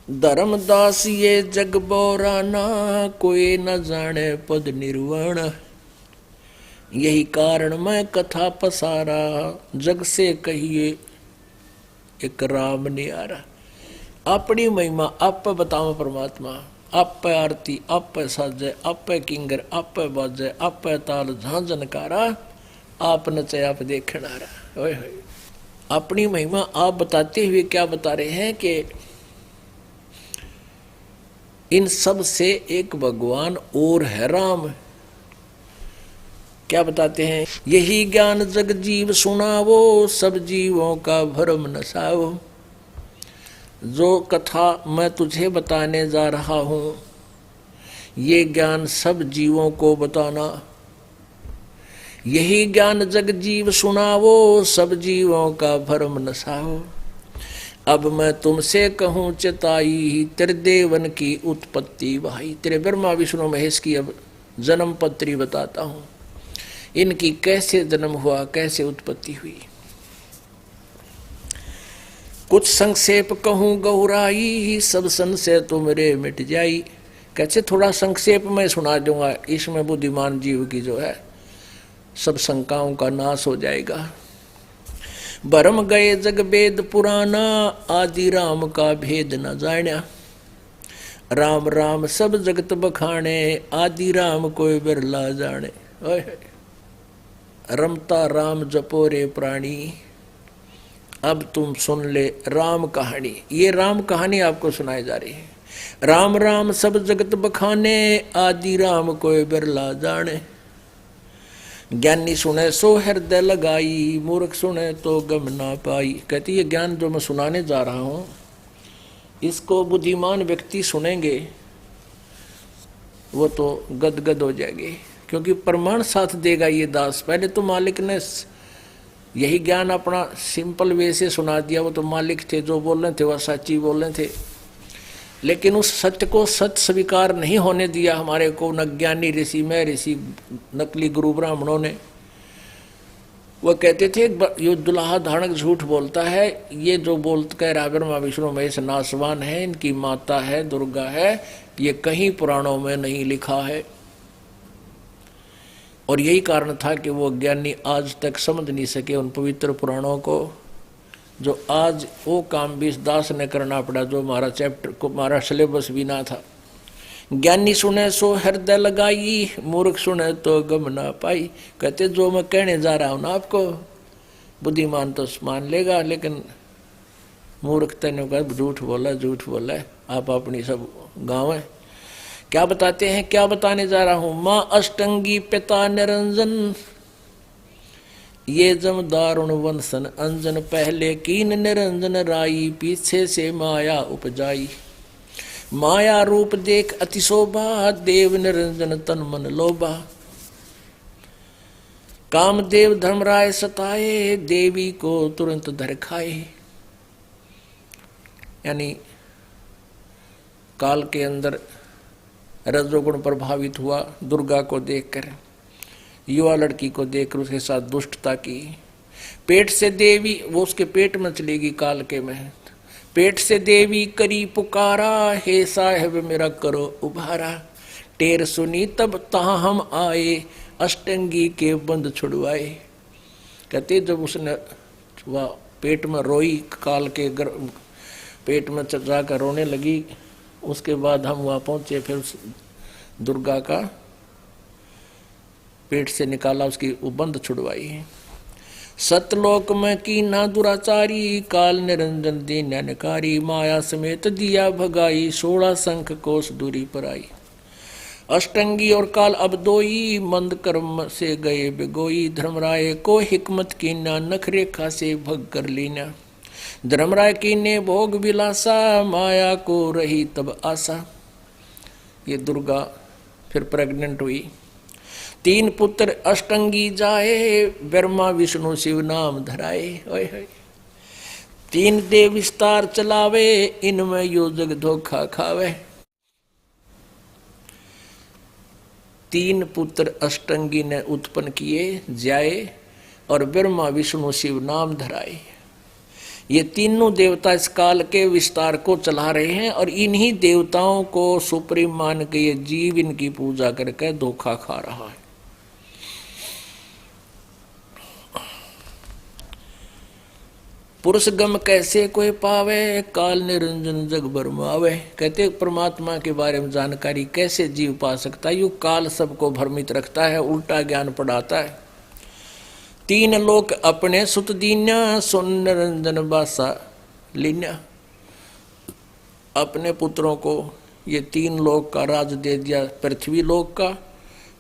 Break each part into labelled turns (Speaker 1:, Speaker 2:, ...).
Speaker 1: धर्मदास ये जग बोराना, कोई न जाने पद निर्वाण। यही कारण मैं कथा पसारा, जग से कहिए एक राम ने आरा। अपनी महिमा आप पे बताओ परमात्मा, आप पे आरती, आप पे साजे, आप पे किंगर, आप पे बाजे, आप पे ताल झांझनकारा, आप नचे आप देखना रहा। ओए होए, अपनी महिमा आप बताते हुए क्या बता रहे हैं कि इन सब से एक भगवान और है राम। क्या बताते हैं? यही ज्ञान जग जीव सुनावो, सब जीवों का भरम नसाओ। जो कथा मैं तुझे बताने जा रहा हूं, ये ज्ञान सब जीवों को बताना। यही ज्ञान जग जीव सुनावो, सब जीवों का भरम नसाओ। अब मैं तुमसे कहूँ चेताई, तेरे देवन की उत्पत्ति भाई। तेरे ब्रह्मा विष्णु महेश की अब जन्म पत्री बताता हूँ, इनकी कैसे जन्म हुआ, कैसे उत्पत्ति हुई। कुछ संक्षेप कहूँ गौराई, सब संशय तुमरे मिट जाई। कैसे थोड़ा संक्षेप में सुना दूंगा, इसमें बुद्धिमान जीव की जो है सब शंकाओं का नाश हो जाएगा। भरम गए जग वेद पुराना, आदि राम का भेद न जाना। राम राम सब जगत बखाने, आदि राम कोई बिरला जाने। रमता राम जपो रे प्राणी, अब तुम सुन ले राम कहानी। ये राम कहानी आपको सुनाई जा रही है। राम राम सब जगत बखाने, आदि राम कोई बिरला जाने। ज्ञानी सुने सो हृदय लगाई, मूर्ख सुने तो गम ना पाई। कहती है ज्ञान जो मैं सुनाने जा रहा हूं, इसको बुद्धिमान व्यक्ति सुनेंगे वो तो गदगद हो जाएंगे, क्योंकि प्रमाण साथ देगा ये दास। पहले तो मालिक ने यही ज्ञान अपना सिंपल वे से सुना दिया, वो तो मालिक थे, जो बोल रहे थे वह सच्ची बोल रहे थे, लेकिन उस सत्य को सत्य स्वीकार नहीं होने दिया हमारे को न ज्ञानी ऋषि में ऋषि नकली गुरु ब्राह्मणों ने। वह कहते थे ये दुल्हा धारणक झूठ बोलता है, ये जो बोलता कह रहा ब्रह्मा विष्णु महेश नासवान है, इनकी माता है दुर्गा है, ये कहीं पुराणों में नहीं लिखा है। और यही कारण था कि वो ज्ञानी आज तक समझ नहीं सके उन पवित्र पुराणों को, जो आज वो काम भी इस दास ने करना पड़ा, जो हमारा चैप्टर को हमारा सिलेबस भी ना था। ज्ञानी सुने सो हृदय लगाई, मूर्ख सुने तो गम ना पाई। कहते जो मैं कहने जा रहा हूं ना आपको, बुद्धिमान तो मान लेगा, लेकिन मूर्ख तेने कहा झूठ बोला झूठ बोला, आप अपनी सब गाँव है। क्या बताते हैं, क्या बताने जा रहा हूं? माँ अष्टंगी पिता निरंजन, ये जम दारुण वंशन अंजन। पहले कीन निरंजन राई, पीछे से माया उपजाई। माया रूप देख अतिशोभा, देव निरंजन तन मन लोभा। कामदेव धर्मराय सताए, देवी को तुरंत धर खाए। यानी काल के अंदर रजोगुण प्रभावित हुआ दुर्गा को देखकर, युवा लड़की को देखकर उसके साथ दुष्टता की। पेट से देवी, वो उसके पेट में चलेगी काल के में, पेट से देवी करी पुकारा, हे साहेब मेरा करो उभारा। टेर सुनी तब तहाँ हम आए, अष्टंगी के बंद छुड़वाए। कहते जब उसने वह पेट में रोई, काल के पेट में जाकर रोने लगी, उसके बाद हम वहाँ पहुँचे, फिर दुर्गा का पेट से निकाला, उसकी बंद छुड़वाई। सतलोक में की ना दुराचारी, काल निरंजन दीन्यानकारी। माया समेत दिया भगाई, 16 शंख कोस दूरी पर आई। अष्टंगी और काल अब दोई, मंद कर्म से गए बिगोई। धर्मराय को हिकमत की ना, नख रेखा से भग कर लीना। धर्मराय की ने भोग विलासा, माया को रही तब आशा। ये दुर्गा फिर प्रेग्नेंट हुई। 3 पुत्र अष्टंगी जाए, ब्रह्मा विष्णु शिव नाम धराए। ओए होए, 3 देव विस्तार चलावे, इनमें यो जग धोखा खावे। 3 पुत्र अष्टंगी ने उत्पन्न किए जाए, और ब्रह्मा विष्णु शिव नाम धराए। ये तीनों देवता इस काल के विस्तार को चला रहे हैं और इन्हीं देवताओं को सुप्रीम मान के ये जीव इनकी पूजा करके धोखा खा रहा है। पुरुष गम कैसे कोई पावे, काल निरंजन जग भरमावे। कहते परमात्मा के बारे में जानकारी कैसे जीव पा सकता है, यू काल सबको भ्रमित रखता है, उल्टा ज्ञान पढ़ाता है। तीन लोक अपने सुत दीन्या, सुन निरंजन बासा लीन्या। अपने पुत्रों को ये तीन लोक का राज दे दिया, पृथ्वी लोक का,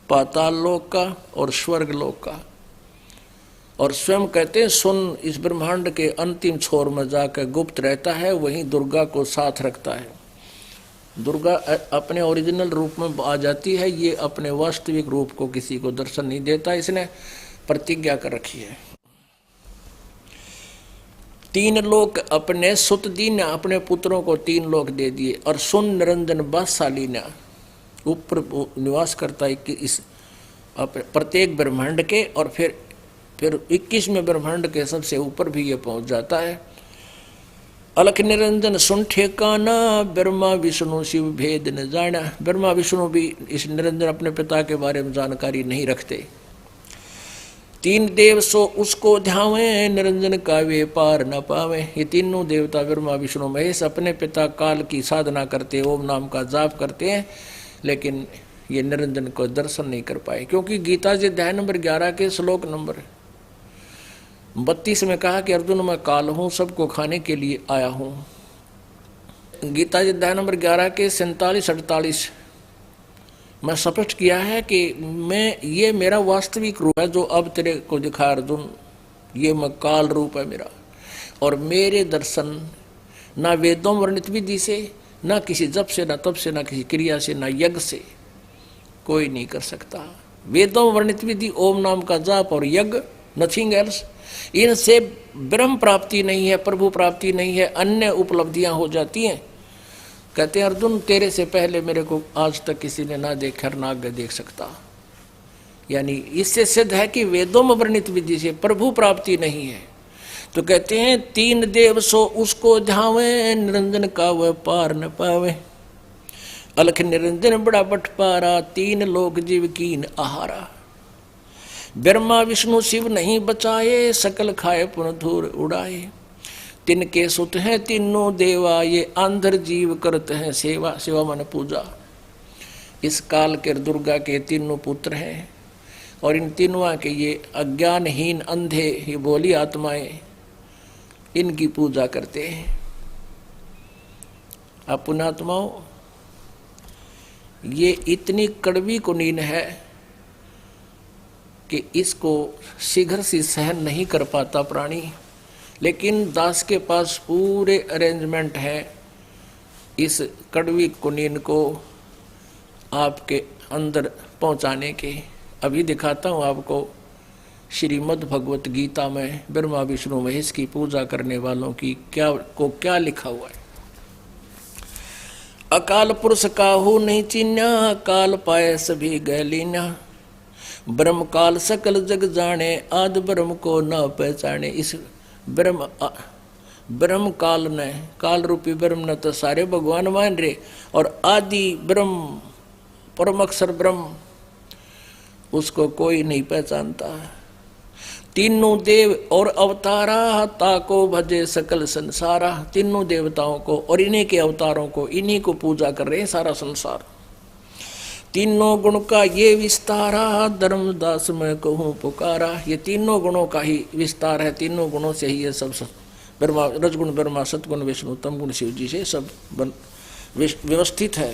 Speaker 1: पाताल लोक का और स्वर्ग लोक का। और स्वयं कहते हैं सुन इस ब्रह्मांड के अंतिम छोर में जाकर गुप्त रहता है, वहीं दुर्गा को साथ रखता है। दुर्गा अपने ओरिजिनल रूप में आ जाती है, ये अपने वास्तविक रूप को किसी को दर्शन नहीं देता, इसने प्रतिज्ञा कर रखी है। तीन लोक अपने सुत दीन, अपने पुत्रों को तीन लोक दे दिए। और सुन निरंजन बादशालीना, ऊपर निवास करता है कि इस प्रत्येक ब्रह्मांड के, और फिर 21वें ब्रह्मांड के सबसे ऊपर भी ये पहुंच जाता है। अलख निरंजन सुन ठेकाना, ब्रह्मा विष्णु शिव भेद न जाना। ब्रह्मा विष्णु भी इस निरंजन अपने पिता के बारे में जानकारी नहीं रखते। तीन देव सो उसको ध्यावे, निरंजन का वे पार न पावे। ये तीनों देवता ब्रह्मा विष्णु महेश अपने पिता काल की साधना करते, ओम नाम का जाप करते हैं, लेकिन ये निरंजन को दर्शन नहीं कर पाए। क्योंकि गीता जी अध्याय नंबर 11 के श्लोक नंबर 32 में कहा कि अर्जुन मैं काल हूं, सबको खाने के लिए आया हूं। गीता जी अध्याय नंबर 11 के 47-48 मैं स्पष्ट किया है कि ये मेरा वास्तविक रूप है जो अब तेरे को दिखा अर्जुन, ये मैं काल रूप है मेरा। और मेरे दर्शन ना वेदों वर्णित विधि से, ना किसी जप से, ना तप से, ना किसी क्रिया से, ना यज्ञ से कोई नहीं कर सकता। वेदों वर्णित विधि ओम नाम का जाप और यज्ञ, नथिंग एल्स। इनसे ब्रह्म प्राप्ति नहीं है, प्रभु प्राप्ति नहीं है, अन्य उपलब्धियां हो जाती हैं। कहते हैं अर्जुन तेरे से पहले मेरे को आज तक किसी ने ना देखा, ना आगे देख सकता। यानी इससे सिद्ध है कि वेदों में वर्णित विधि से प्रभु प्राप्ति नहीं है। तो कहते हैं तीन देव सो उसको ध्यावे, निरंजन का वह पार न पावे। अलख निरंजन बड़ा बटपारा, तीन लोक जीव कीन आहारा। ब्रह्मा विष्णु शिव नहीं बचाए, सकल खाए पुन धूर उड़ाए। तिनके सुत हैं तीनों देवा, ये आंधर जीव करते हैं सेवा। सेवा मन पूजा। इस काल के दुर्गा के तीनों पुत्र हैं, और इन तीनों के ये अज्ञानहीन अंधे, ये बोली आत्माएं इनकी पूजा करते हैं। अब पुण्यात्माओं, ये इतनी कड़वी कुनीन है कि इसको शीघ्र से सहन नहीं कर पाता प्राणी, लेकिन दास के पास पूरे अरेंजमेंट है इस कड़वी कुनीन को आपके अंदर पहुंचाने के। अभी दिखाता हूं आपको श्रीमद् भगवत गीता में ब्रह्मा विष्णु महेश की पूजा करने वालों की क्या लिखा हुआ है। अकाल पुरुष काहू नहीं चिन्या, काल पाए सभी गैलीना। ब्रह्म काल सकल जग जाने, आदि ब्रह्म को न पहचाने। इस ब्रह्म काल ने, काल रूपी ब्रह्म ने तो सारे भगवान मान रहे, और आदि ब्रह्म परम अक्षर ब्रह्म उसको कोई नहीं पहचानता। तीनों देव और अवतारा, ताको भजे सकल संसारा। तीनों देवताओं को और इन्हीं के अवतारों को, इन्हीं को पूजा कर रहे हैं सारा संसार। तीनों गुण का ये विस्तारा, धर्मदास मैं कहूँ पुकारा। ये तीनों गुणों का ही विस्तार है, तीनों गुणों से ही ये सब ब्रह्मा, रजगुण ब्रह्मा, सतगुण विष्णु, तम गुण शिव जी से सब व्यवस्थित है।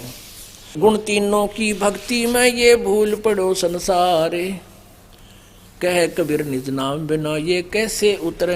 Speaker 1: गुण तीनों की भक्ति में ये भूल पड़ो संसारे, कह कबीर निज नाम बिना ये कैसे उतरे।